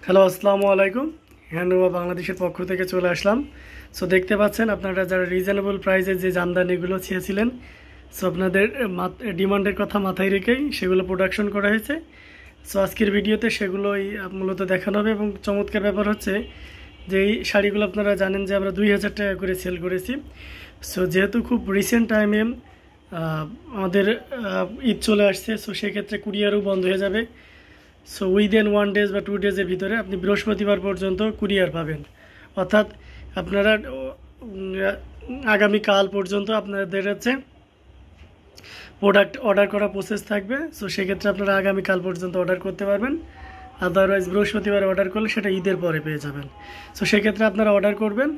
Hello, আসসালামু আলাইকুম। Handloom of বাংলাদেশের পক্ষ থেকে চলে আসলাম। সো দেখতে পাচ্ছেন আপনারা যারা রিজনেবল প্রাইসে যে জামদানিগুলো চেয়েছিলেন, সো আপনাদের ডিমান্ডের কথা মাথায় রেখেই সেগুলো প্রোডাকশন করা হয়েছে। সো আজকের ভিডিওতে সেগুলোই মূলত দেখানো হবে। এবং চমৎকার ব্যাপার হচ্ছে যে এই শাড়িগুলো আপনারা জানেন যে আমরা 2000 টাকা করে সেল করেছি। সো যেহেতু খুব রিসেন্ট টাইমে আমাদের ঈদ চলে আসছে, সো সেক্ষেত্রে কুরিয়ারও বন্ধ হয়ে যাবে। সো উইদিন 1 ডেজ বা 2 ডেজের ভিতরে আপনি বৃহস্পতিবার পর্যন্ত কুরিয়ার পাবেন। অর্থাৎ আপনারা আগামীকাল পর্যন্ত আপনাদের হচ্ছে প্রোডাক্ট অর্ডার করা প্রসেস থাকবে। সো সেক্ষেত্রে আপনারা আগামীকাল পর্যন্ত অর্ডার করতে পারবেন। আদারওয়াইজ বৃহস্পতিবার অর্ডার করলে সেটা ঈদের পরে পেয়ে যাবেন। সো সেক্ষেত্রে আপনারা অর্ডার করবেন।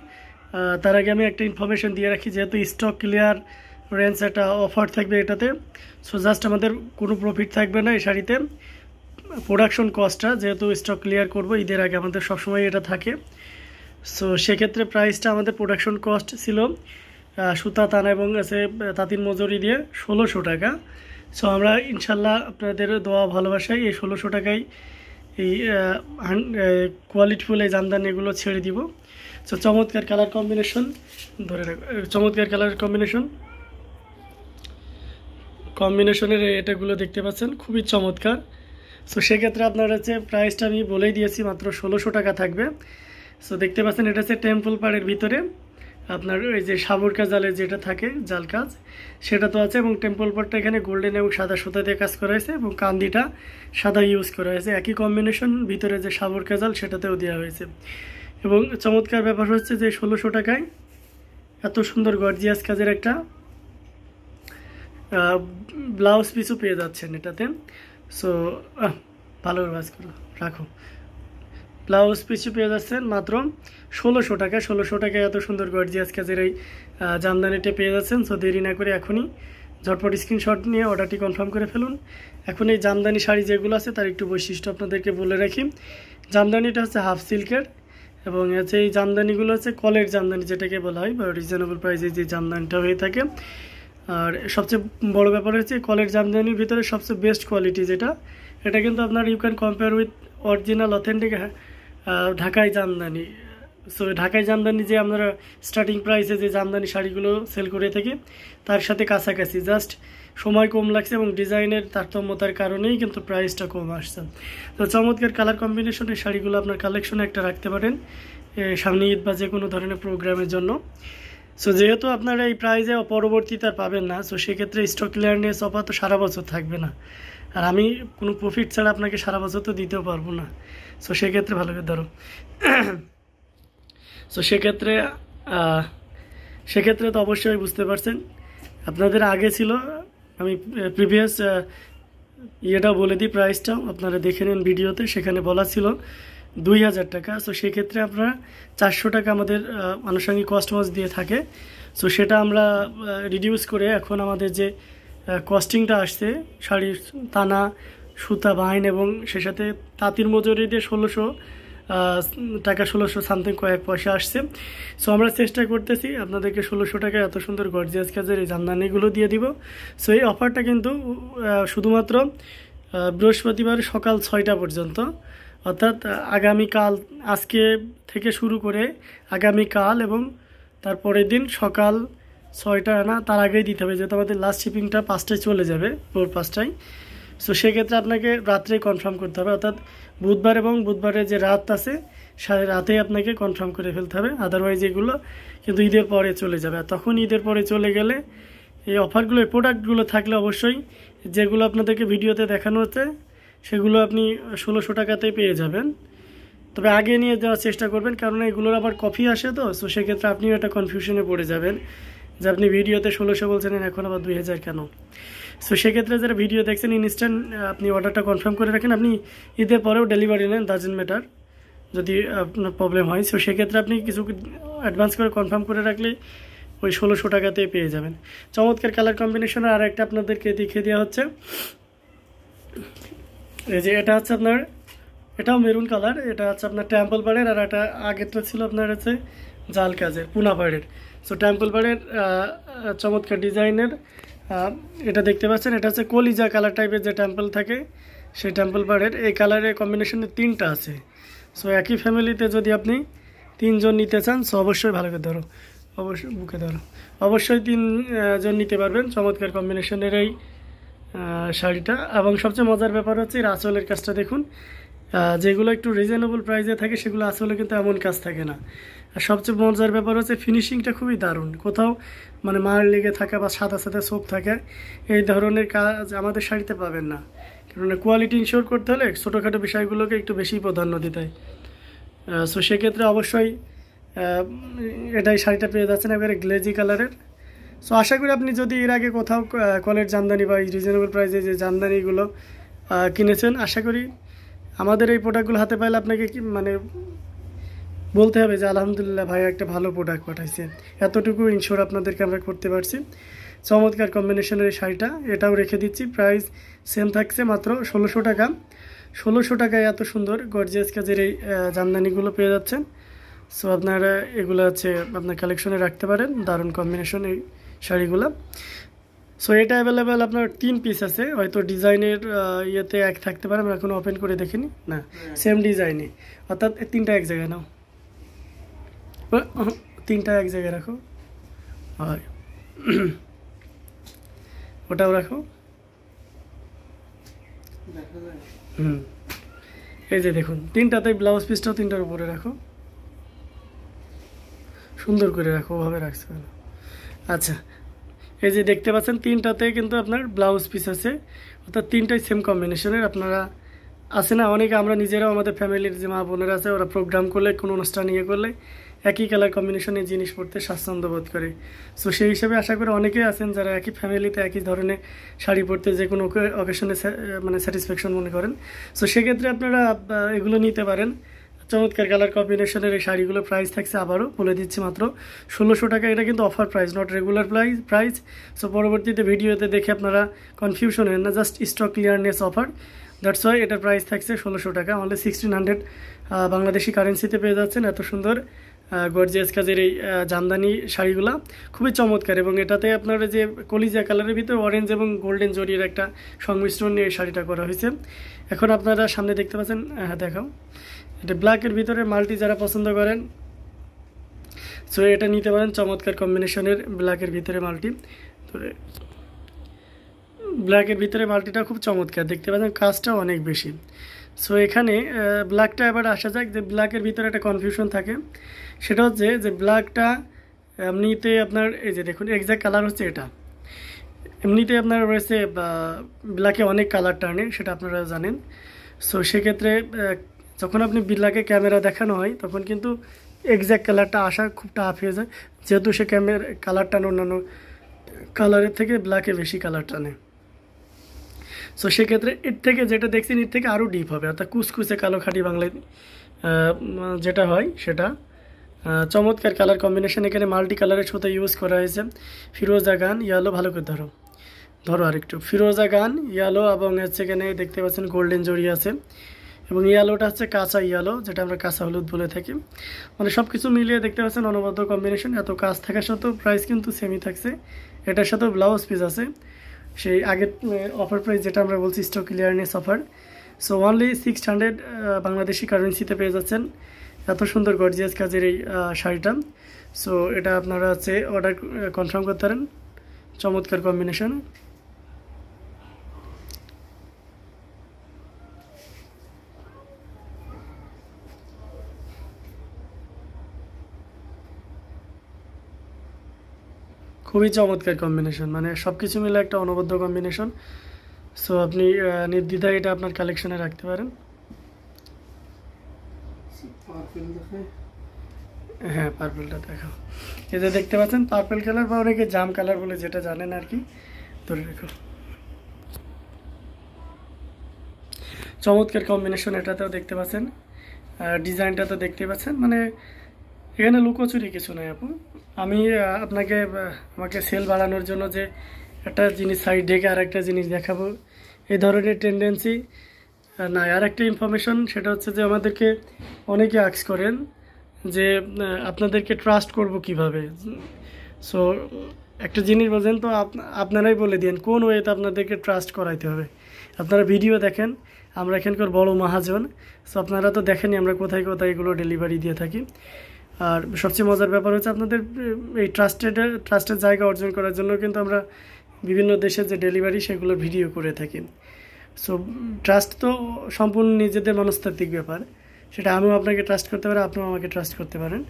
তার আগে আমি একটা ইনফরমেশন দিয়ে রাখি, যেহেতু স্টক ক্লিয়ার রেঞ্জ একটা অফার থাকবে এটাতে। সো জাস্ট আমাদের কোনো প্রফিট থাকবে না এই শাড়িতে। প্রোডাকশন কস্টটা যেহেতু স্টক ক্লিয়ার করব ঈদের আগে, আমাদের সবসময় এটা থাকে। সো সেক্ষেত্রে প্রাইসটা আমাদের প্রোডাকশন কস্ট ছিল সুতা, তানা এবং তাঁতির মজুরি দিয়ে 1600 টাকা। সো আমরা ইনশাল্লাহ আপনাদের দোয়া ভালোবাসায় এই 1600 টাকায় এই কোয়ালিটিফুল এই জামদানি এগুলো ছেড়ে দিব। সো চমৎকার কালার কম্বিনেশন চমৎকার কালার কম্বিনেশনের এটাগুলো দেখতে পাচ্ছেন, খুবই চমৎকার। সো সেক্ষেত্রে আপনার হচ্ছে প্রাইসটা আমি বলেই দিয়েছি, মাত্র 1600 টাকা থাকবে। সো দেখতে পাচ্ছেন এটা হচ্ছে টেম্পল পাড়ের ভিতরে আপনার এই যে সাবরকা জালের যেটা থাকে জাল কাজ, সেটা তো আছে। এবং টেম্পল পাড়টা এখানে গোল্ডেন এবং সাদা সুতা দিয়ে কাজ করা হয়েছে এবং কান্দিটা সাদা ইউজ করা হয়েছে। একই কম্বিনেশন ভিতরে যে সাবরকা জাল সেটাতেও দেওয়া হয়েছে। এবং চমৎকার ব্যাপার হচ্ছে যে 1600 টাকায় এত সুন্দর গর্জিয়াস কাজের একটা ব্লাউজ পিসও পেয়ে যাচ্ছেন এটাতে। সো ভালো কাজ করো, রাখো। ব্লাউজ পিছু পেয়ে যাচ্ছেন মাত্র 1600 টাকা। 1600 টাকায় এত সুন্দর গর্জিয়াস কাজের এই জামদানিটা পেয়ে যাচ্ছেন। সো দেরি না করে এখনই ঝটপট স্ক্রিনশট নিয়ে অর্ডারটি কনফার্ম করে ফেলুন। এখন এই জামদানি শাড়ি যেগুলো আছে তার একটু বৈশিষ্ট্য আপনাদেরকে বলে রাখি। জামদানিটা হচ্ছে হাফ সিল্কের এবং হচ্ছে এই জামদানিগুলো হচ্ছে কলের জামদানি যেটাকে বলা হয়, বা রিজনেবল প্রাইসে যে জামদানিটা হয়ে থাকে। আর সবচেয়ে বড় ব্যাপার হচ্ছে কলের জামদানির ভিতরে সবচেয়ে বেস্ট কোয়ালিটি যেটা, এটা কিন্তু আপনার you can compare with original authentic Dhakai Jamdani. So ঢাকাই জামদানি যে আমরা স্টার্টিং প্রাইসে যে জামদানি শাড়িগুলো সেল করে থাকি তার সাথে কাছাকাছি, জাস্ট সময় কম লাগছে এবং ডিজাইনের তারতম্যতার কারণেই কিন্তু প্রাইসটা কম আসছে। তো চমৎকার কালার কম্বিনেশনের শাড়িগুলো আপনার কালেকশনে একটা রাখতে পারেন সামনে ঈদ বা যে কোনো ধরনের প্রোগ্রামের জন্য। সো যেহেতু আপনারা এই প্রাইজে পরবর্তীতে আর পাবেন না, সো সেক্ষেত্রে স্টক ক্লিয়ারেন্স অফার তো সারা বছর থাকবে না, আর আমি কোনো প্রফিট ছাড়া আপনাকে সারা বছর তো দিতেও পারবো না। সো সেক্ষেত্রে ভালো করে ধরো। সো সেক্ষেত্রে তো অবশ্যই বুঝতে পারছেন আপনাদের আগে ছিল, আমি প্রিভিয়াস ইয়েটাও বলে দিই, প্রাইসটাও আপনারা দেখে নিন ভিডিওতে, সেখানে বলা ছিল 2000 টাকা। সো সেক্ষেত্রে আপনারা 400 টাকা আমাদের আনুষঙ্গিক কস্টমাস দিয়ে থাকে। সো সেটা আমরা রিডিউস করে এখন আমাদের যে কস্টিংটা আসছে শাড়ির তানা, সুতা, বাইন এবং সে সাথে তাঁতির মজুরি দিয়ে 1600 টাকা, 1600 সামথিং কয়েক পয়সা আসছে। সো আমরা চেষ্টা করতেছি আপনাদেরকে 1600 টাকায় এত সুন্দর গর্জিয়াস কাজের এই জামদানিগুলো দিয়ে দিব। সো এই অফারটা কিন্তু শুধুমাত্র বৃহস্পতিবার সকাল 6টা পর্যন্ত, অর্থাৎ আগামীকাল, আজকে থেকে শুরু করে আগামীকাল এবং তারপরের দিন সকাল 6টা না, তার আগেই দিতে হবে, যেহেতু আমাদের লাস্ট শিপিংটা 5টায় চলে যাবে, ভোর 5টায়। সো সেক্ষেত্রে আপনাকে রাত্রেই কনফার্ম করতে হবে, অর্থাৎ বুধবার এবং বুধবারের যে রাত আছে সাড়ে রাতেই আপনাকে কনফার্ম করে ফেলতে হবে। আদারওয়াইজ এগুলো কিন্তু ঈদের পরে চলে যাবে। আর তখন ঈদের পরে চলে গেলে এই অফারগুলো, এই প্রোডাক্টগুলো থাকলে অবশ্যই যেগুলো আপনাদেরকে ভিডিওতে দেখানো হচ্ছে সেগুলো আপনি 1600 টাকাতেই পেয়ে যাবেন। তবে আগে নিয়ে যাওয়ার চেষ্টা করবেন, কারণ এগুলোর আবার কপি আসে তো। সো সেক্ষেত্রে আপনিও একটা কনফিউশনে পড়ে যাবেন যে আপনি ভিডিওতে 1600 বলছেন, এখন আবার 2000 কেন। সো সেক্ষেত্রে যারা ভিডিও দেখছেন ইনস্ট্যান্ট আপনি অর্ডারটা কনফার্ম করে রাখেন। আপনি ঈদের পরেও ডেলিভারি নেন, ডাজেন্ট ম্যাটার যদি আপনার প্রবলেম হয়। সো সেক্ষেত্রে আপনি কিছু অ্যাডভান্স করে কনফার্ম করে রাখলে ওই 1600 টাকাতেই পেয়ে যাবেন। চমৎকার কালার কম্বিনেশনের আর একটা আপনাদেরকে দেখিয়ে দেওয়া হচ্ছে, এই যে এটা হচ্ছে আপনার, এটাও মেরুন কালার, এটা হচ্ছে আপনার টেম্পল পাড়ের, আর এটা আগেরটা ছিল আপনার হচ্ছে জাল কাজের পুনা পাড়ের। সো টেম্পল পাড়ের চমৎকার ডিজাইনের এটা দেখতে পাচ্ছেন, এটা হচ্ছে কলিজা কালার টাইপের যে টেম্পল থাকে সেই টেম্পল পাড়ের। এই কালারের কম্বিনেশনে 3টা আছে। সো একই ফ্যামিলিতে যদি আপনি 3 জন নিতে চান সো অবশ্যই ভালো করে ধরো, অবশ্যই বুকে ধরো, অবশ্যই 3 জন নিতে পারবেন। চমৎকার কম্বিনেশনের এই শাড়িটা। এবং সবচেয়ে মজার ব্যাপার হচ্ছে এর আঁচলের কাজটা দেখুন, যেগুলো একটু রিজনেবল প্রাইসে থাকে সেগুলো আসলে কিন্তু এমন কাজ থাকে না। আর সবচেয়ে মজার ব্যাপার হচ্ছে ফিনিশিংটা খুবই দারুণ, কোথাও মানে মার লেগে থাকা বা সাদা সাদা ছোপ থাকে এই ধরনের কাজ আমাদের শাড়িতে পাবেন না। কারণ কোয়ালিটি ইনশিওর করতে হলে ছোটোখাটো বিষয়গুলোকে একটু বেশি প্রাধান্য দিতে হয়। সো সেক্ষেত্রে অবশ্যই এটাই শাড়িটা পেয়ে যাচ্ছেন একেবারে গ্লেজি কালারের। সো আশা করি আপনি যদি এর আগে কোথাও কলের জামদানি বা রিজনেবল প্রাইসে যে জামদানিগুলো কিনেছেন, আশা করি আমাদের এই প্রোডাক্টগুলো হাতে পাইলে আপনাকে কি মানে বলতে হবে যে আলহামদুলিল্লাহ ভাই একটা ভালো প্রোডাক্ট পাঠাইছেন, এতটুকু ইনশিওর আপনাদেরকে আমরা করতে পারছি। চমৎকার কম্বিনেশনের এই শাড়িটা, এটাও রেখে দিচ্ছি, প্রাইস সেম থাকছে মাত্র 1600 টাকা। 1600 টাকায় এত সুন্দর গর্জিয়াস কাজের এই জামদানিগুলো পেয়ে যাচ্ছেন। সো আপনারা এগুলো আছে আপনার কালেকশনে রাখতে পারেন, দারুণ কম্বিনেশন এই শাড়িগুলো। সো এটা অ্যাভেলেবেল আপনার 3 পিস আছে, হয়তো ডিজাইনের ইয়েতে এক থাকতে পারে, আমরা এখনো ওপেন করে দেখিনি না, সেম ডিজাইনে, অর্থাৎ 3টা এক জায়গায় নাও, 3টা এক জায়গায় রাখো, হয় ওটাও রাখো। এই যে দেখুন 3টাতেই ব্লাউজ পিসটাও 3টার উপরে রাখো, সুন্দর করে রাখো, ওভাবে রাখছে। আচ্ছা, এই যে দেখতে পাচ্ছেন 3টাতেই কিন্তু আপনার ব্লাউজ পিস আছে, অর্থাৎ 3টাই সেম কম্বিনেশনের। আপনারা আছে না অনেকে, আমরা নিজেরাও আমাদের ফ্যামিলির যে মা বোনেরা আছে ওরা প্রোগ্রাম করলে কোনো অনুষ্ঠান ইয়ে করলে একই কালার কম্বিনেশনের জিনিস পরতে স্বাচ্ছন্দ্য বোধ করে। সো সেই হিসাবে আশা করি অনেকেই আছেন যারা একই ফ্যামিলিতে একই ধরনের শাড়ি পরতে যে কোনো অকেশনে মানে স্যাটিসফ্যাকশন মনে করেন। সো সেক্ষেত্রে আপনারা এগুলো নিতে পারেন। চমৎকার কালার কম্বিনেশনের এই শাড়িগুলো প্রাইস থাকছে আবারও বলে দিচ্ছি মাত্র 1600 টাকা। এটা কিন্তু offer price, not regular price. So পরবর্তীতে ভিডিওতে দেখে আপনারা কনফিউশন হেন না, just stock clearance offer, that's why এটার প্রাইস থাকছে 1600 টাকা। অনলি 1600 বাংলাদেশি কারেন্সিতে পেয়ে যাচ্ছেন এত সুন্দর গর্জিয়াস কাজের এই জামদানি শাড়িগুলো, খুবই চমৎকার। এবং এটাতে আপনার যে কলিজা কালারের ভিতরে অরেঞ্জ এবং গোল্ডেন জরির একটা সংমিশ্রণ নিয়ে এই শাড়িটা করা হয়েছে। এখন আপনারা সামনে দেখতে পাচ্ছেন, হ্যাঁ দেখাও, এটা ব্ল্যাকের ভিতরে মাল্টি যারা পছন্দ করেন সো এটা নিতে পারেন। চমৎকার কম্বিনেশনের ব্ল্যাকের ভিতরে মাল্টি, তো ব্ল্যাকের ভিতরে মাল্টিটা খুব চমৎকার, দেখতে পাচ্ছেন কাজটা অনেক বেশি। সো এখানে ব্ল্যাকটা এবার আসা যাক, যে ব্ল্যাকের ভিতরে একটা কনফিউশন থাকে, সেটা হচ্ছে যে ব্ল্যাকটা এমনিতে আপনার এই যে দেখুন এক্স্যাক্ট কালার হচ্ছে এটা, এমনিতে আপনার রয়েছে ব্ল্যাকে অনেক কালার টার্নে, সেটা আপনারা জানেন। সো সেক্ষেত্রে যখন আপনি ব্ল্যাকে ক্যামেরা দেখানো হয় তখন কিন্তু এক্স্যাক্ট কালারটা আসা খুব টাফ হয়ে যায়, যেহেতু সে কালার টানে অন্যান্য কালারের থেকে ব্ল্যাকে বেশি কালার টানে। সো সেক্ষেত্রে এর থেকে যেটা দেখছেন এর থেকে আরও ডিপ হবে, অর্থাৎ কুচকুচে কালো খাঁটি বাংলায় যেটা হয় সেটা। চমৎকার কালার কম্বিনেশন, এখানে মাল্টি কালারের সুতা ইউজ করা হয়েছে। ফিরোজা গান ইয়ালো, ভালো করে ধরো ধরো আরেকটু, ফিরোজা গান ইয়ালো, এবং হচ্ছে এখানে দেখতে পাচ্ছেন গোল্ডেন জরি আছে, এবং ইয়ালোটা হচ্ছে কাঁচা ইয়ালো, যেটা আমরা কাঁচা হলুদ বলে থাকি। মানে সব কিছু মিলিয়ে দেখতে পাচ্ছেন অনবদ্য কম্বিনেশন। এত কাজ থাকার সত্ত্বেও প্রাইস কিন্তু সেমই থাকছে। এটার সাথেও ব্লাউজ পিস আছে, সেই আগের অফার প্রাইস যেটা আমরা বলছি stock clearance offer. So only 600 Bangladeshi কারেন্সিতে পেয়ে যাচ্ছেন এত সুন্দর গর্জিয়াস কাজের এই শাড়িটা। সো এটা আপনারা হচ্ছে অর্ডার কনফার্ম করতে পারেন। চমৎকার কম্বিনেশন, খুবই চমৎকার কম্বিনেশন, মানে সব কিছু মিলে একটা অনবদ্য কম্বিনেশন। সো আপনি নির্দ্বিধায় এটা আপনার কালেকশনে রাখতে পারেন। হ্যাঁ পার্পেলটা দেখাও, এই যে দেখতে পাচ্ছেন পার্পেল কালার বা অনেকে জাম কালার বলে যেটা জানেন আর কি, ধরে রেখো। চমৎকার কম্বিনেশন, এটাতেও দেখতে পাচ্ছেন ডিজাইনটা তো দেখতে পাচ্ছেন, মানে এখানে লুকোচুরি কিছু নয় আপু। আমি আমাকে সেল বাড়ানোর জন্য যে একটা জিনিস সাইড ডেকে আর একটা জিনিস দেখাবো এই ধরনের টেন্ডেন্সি না। আর একটা ইনফরমেশন, সেটা হচ্ছে যে আমাদেরকে অনেকে আস্ক করেন যে আপনাদেরকে ট্রাস্ট করব কিভাবে। সো একটা জিনিস বলছেন তো আপনারাই বলে দিন কোন ওয়েতে আপনাদেরকে ট্রাস্ট করাইতে হবে। আপনারা ভিডিও দেখেন, আমরা এখানকার বড় মহাজন। সো আপনারা তো দেখেনই আমরা কোথায় কোথায় এগুলো ডেলিভারি দিয়ে থাকি। আর সবচেয়ে মজার ব্যাপার হচ্ছে আপনাদের এই ট্রাস্টের জায়গা অর্জন করার জন্য কিন্তু আমরা বিভিন্ন দেশে যে ডেলিভারি সেগুলো ভিডিও করে থাকি। সো ট্রাস্ট তো সম্পূর্ণ নিজেদের মনস্তাত্ত্বিক ব্যাপার, সেটা আমিও আপনাকে ট্রাস্ট করতে পারি, আপনিও আমাকে ট্রাস্ট করতে পারেন।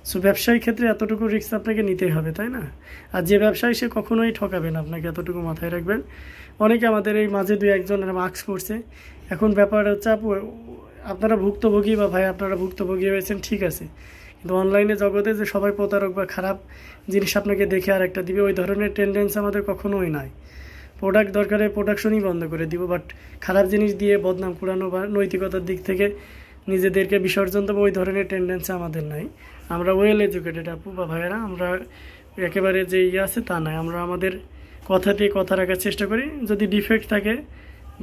সো ব্যবসায়িক ক্ষেত্রে এতটুকু রিস্ক আপনাকে নিতেই হবে, তাই না? আর যে ব্যবসায়ী সে কখনোই ঠকাবে না আপনাকে, এতটুকু মাথায় রাখবেন। অনেকে আমাদের এই মাঝে 2-1 মাস্ক করছে। এখন ব্যাপার হচ্ছে আপু, আপনারা ভুক্তভোগী বা ভাই আপনারা ভুক্তভোগী হয়েছেন, ঠিক আছে, কিন্তু অনলাইনে জগতে যে সবাই প্রতারক বা খারাপ জিনিস আপনাকে দেখে আর একটা দিবে, ওই ধরনের টেন্ডেন্সি আমাদের কখনোই নাই। প্রোডাক্ট দরকারে প্রোডাকশনই বন্ধ করে দিব, বাট খারাপ জিনিস দিয়ে বদনাম কুড়ানো বা নৈতিকতার দিক থেকে নিজেদেরকে বিসর্জন দেবো, ওই ধরনের টেন্ডেন্সি আমাদের নাই। আমরা ওয়েল এডুকেটেড আপু বা ভাইয়েরা, আমরা একেবারে যে আছে তা নয়। আমরা আমাদের কথাতে কথা রাখার চেষ্টা করি। যদি ডিফেক্ট থাকে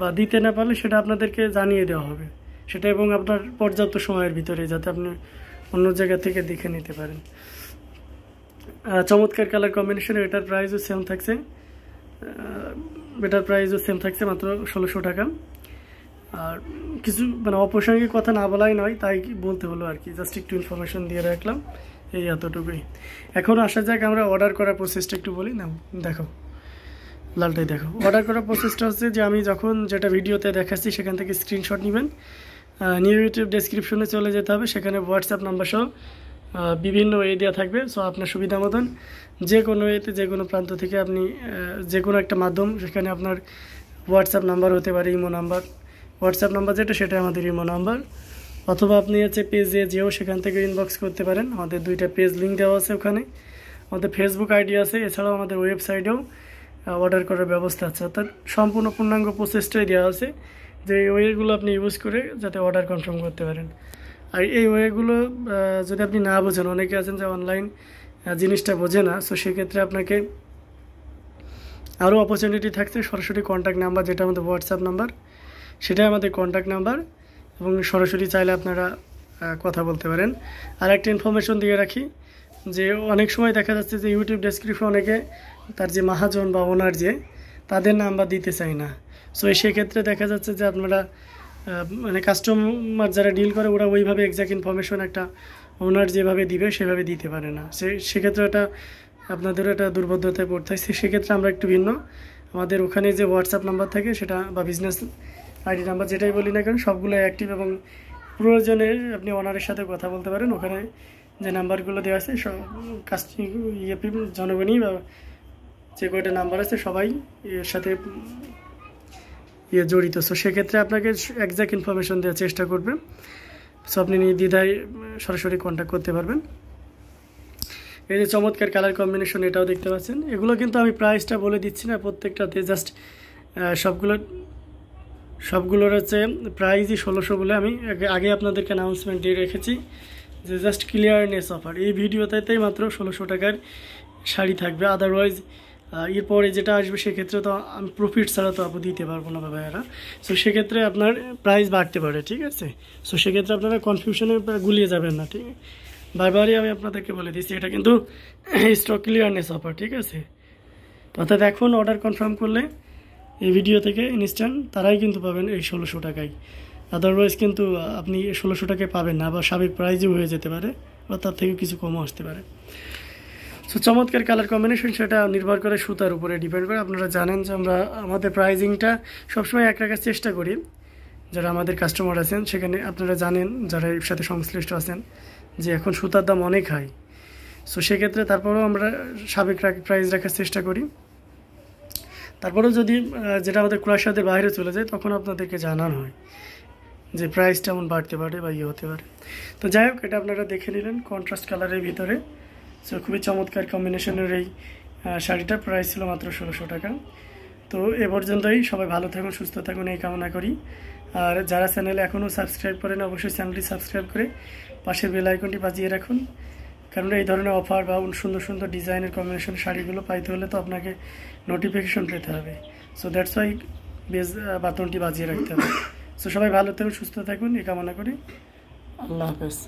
বা দিতে না পারলে সেটা আপনাদেরকে জানিয়ে দেওয়া হবে, সেটা এবং আপনার পর্যাপ্ত সময়ের ভিতরে, যাতে আপনি অন্য জায়গা থেকে দেখে নিতে পারেন। চমৎকার কালার কম্বিনেশন। এটার প্রাইসও সেম থাকছে, মাত্র 1600 টাকা। আর কিছু মানে অপ্রাসঙ্গিক কথা না বলাই নয়, তাই বলতে হলো আর কি, জাস্ট একটু ইনফরমেশন দিয়ে রাখলাম, এই এতটুকুই। এখন আসা যাক আমরা অর্ডার করার প্রসেসটা একটু বলি না। দেখো লালটাই দেখো, অর্ডার করার প্রসেসটা হচ্ছে যে আমি যখন যেটা ভিডিওতে দেখাচ্ছি সেখান থেকে স্ক্রিনশট নেবেন, নিউ ইউটিউব ডেসক্রিপশনে চলে যেতে হবে, সেখানে হোয়াটসঅ্যাপ নাম্বার সহ বিভিন্ন ওয়ে দেওয়া থাকবে। সো আপনার সুবিধা মতন যে কোনো ওয়েতে, যে কোনো প্রান্ত থেকে আপনি যে কোনো একটা মাধ্যম, সেখানে আপনার হোয়াটসঅ্যাপ নাম্বার হতে পারে, ইমো নাম্বার, হোয়াটসঅ্যাপ নাম্বার যেটা সেটা আমাদের ইমো নাম্বার, অথবা আপনি হচ্ছে পেজে যেও সেখান থেকে ইনবক্স করতে পারেন। আমাদের 2টা পেজ লিঙ্ক দেওয়া আছে ওখানে, আমাদের ফেসবুক আইডি আছে, এছাড়াও আমাদের ওয়েবসাইটেও অর্ডার করার ব্যবস্থা আছে। অর্থাৎ সম্পূর্ণ পূর্ণাঙ্গ প্রসেসটাই দেওয়া আছে, যে এই ওয়েগুলো আপনি ইউজ করে যাতে অর্ডার কনফার্ম করতে পারেন। আর এই ওয়েগুলো যদি আপনি না বোঝেন, অনেকে আছেন যে অনলাইন জিনিসটা বোঝে না, সো সেক্ষেত্রে আপনাকে আরও অপরচুনিটি থাকছে। সরাসরি কন্ট্যাক্ট নাম্বার, যেটা আমাদের হোয়াটসঅ্যাপ নাম্বার, সেটাই আমাদের কন্ট্যাক্ট নাম্বার, এবং সরাসরি চাইলে আপনারা কথা বলতে পারেন। আর একটা ইনফরমেশন দিয়ে রাখি, যে অনেক সময় দেখা যাচ্ছে যে ইউটিউব ডেসক্রিপশন অনেকে তার যে মহাজন বা ওনার যে তাদের নাম্বার দিতে চায় না। সো সেক্ষেত্রে দেখা যাচ্ছে যে আপনারা মানে কাস্টমার যারা ডিল করে ওরা ওইভাবে এক্সাক্ট ইনফরমেশন একটা ওনার যেভাবে দিবে সেভাবে দিতে পারে না। সেক্ষেত্রে এটা আপনাদেরও একটা দুর্বোধ্যতায় পড়তে হয়। সেক্ষেত্রে আমরা একটু ভিন্ন, আমাদের ওখানে যে হোয়াটসঅ্যাপ নাম্বার থাকে সেটা বা বিজনেস আইডি নাম্বার যেটাই বলি না কেন, সবগুলো অ্যাক্টিভ, এবং প্রয়োজনে আপনি ওনারের সাথে কথা বলতে পারেন। ওখানে যে নাম্বারগুলো দেওয়া আছে সব জনগণই বা যে কয়টা নাম্বার আছে সবাই এর সাথে জড়িত। সো সেক্ষেত্রে আপনাকে এক্সাক্ট ইনফরমেশন দেওয়ার চেষ্টা করবে। সো আপনি নির্দ্বিধায় সরাসরি কন্ট্যাক্ট করতে পারবেন। এই যে চমৎকার কালার কম্বিনেশন, এটাও দেখতে পাচ্ছেন। এগুলো কিন্তু আমি প্রাইসটা বলে দিচ্ছি না প্রত্যেকটাতে, জাস্ট সবগুলোর হচ্ছে প্রাইসই 1600 বলে আমি আগে আপনাদেরকে অ্যানাউন্সমেন্ট দিয়ে রেখেছি, যে জাস্ট ক্লিয়ারনেস অফার। এই ভিডিওতেই মাত্র 1600 টাকার শাড়ি থাকবে। আদারওয়াইজ এরপরে যেটা আসবে সেক্ষেত্রে তো আমি প্রফিট ছাড়া তো আপু দিতে পারবো না ভাইয়ারা। সো সেক্ষেত্রে আপনার প্রাইস বাড়তে পারে, ঠিক আছে? সো সেক্ষেত্রে আপনারা কনফিউশনে গুলিয়ে যাবেন না, ঠিক আছে? বারবারই আমি আপনাদেরকে বলে দিচ্ছি, এটা কিন্তু স্টক ক্লিয়ারনেস অফার, ঠিক আছে? অর্থাৎ এখন অর্ডার কনফার্ম করলে এই ভিডিও থেকে ইনস্ট্যান্ট তারাই কিন্তু পাবেন এই 1600 টাকায়। আদারওয়াইজ কিন্তু আপনি 1600 টাকায় পাবেন না, বা সাবেক প্রাইজও হয়ে যেতে পারে, বা তার থেকেও কিছু কমও আসতে পারে। সো চমৎকার কালার কম্বিনেশন, সেটা নির্ভর করে সুতার উপরে ডিপেন্ড করে। আপনারা জানেন যে আমরা আমাদের প্রাইজিংটা সবসময় এক রাখার চেষ্টা করি। যারা আমাদের কাস্টমার আছেন সেখানে আপনারা জানেন, যারা এর সাথে সংশ্লিষ্ট আছেন, যে এখন সুতার দাম অনেক হাই। সো সেক্ষেত্রে তারপরেও আমরা সাবেক প্রাইস রাখার চেষ্টা করি। তারপরেও যদি যেটা আমাদের ক্রয়ের সাথে বাইরে চলে যায়, তখন আপনাদেরকে জানানো হয় যে প্রাইসটা এমন বাড়তে পারে বা হতে পারে। তো যাই হোক, এটা আপনারা দেখে নিলেন কন্ট্রাস্ট কালারের ভিতরে। সো খুবই চমৎকার কম্বিনেশনের এই শাড়িটার প্রাইস ছিল মাত্র 1600 টাকা। তো এ পর্যন্তই, সবাই ভালো থাকুন, সুস্থ থাকুন এই কামনা করি। আর যারা চ্যানেলে এখনও সাবস্ক্রাইব করেন, অবশ্যই চ্যানেলটি সাবস্ক্রাইব করে পাশের বেল আইকনটি বাজিয়ে রাখুন, কারণ এই ধরনের অফার বা সুন্দর সুন্দর ডিজাইনের কম্বিনেশন শাড়িগুলো পাইতে হলে তো আপনাকে নোটিফিকেশন পেতে হবে। সো দ্যাটস ওয়াই বাটনটি বাজিয়ে রাখতে হবে। সো সবাই ভালো থাকুন, সুস্থ থাকুন এই কামনা করি। আল্লাহ হাফেজ।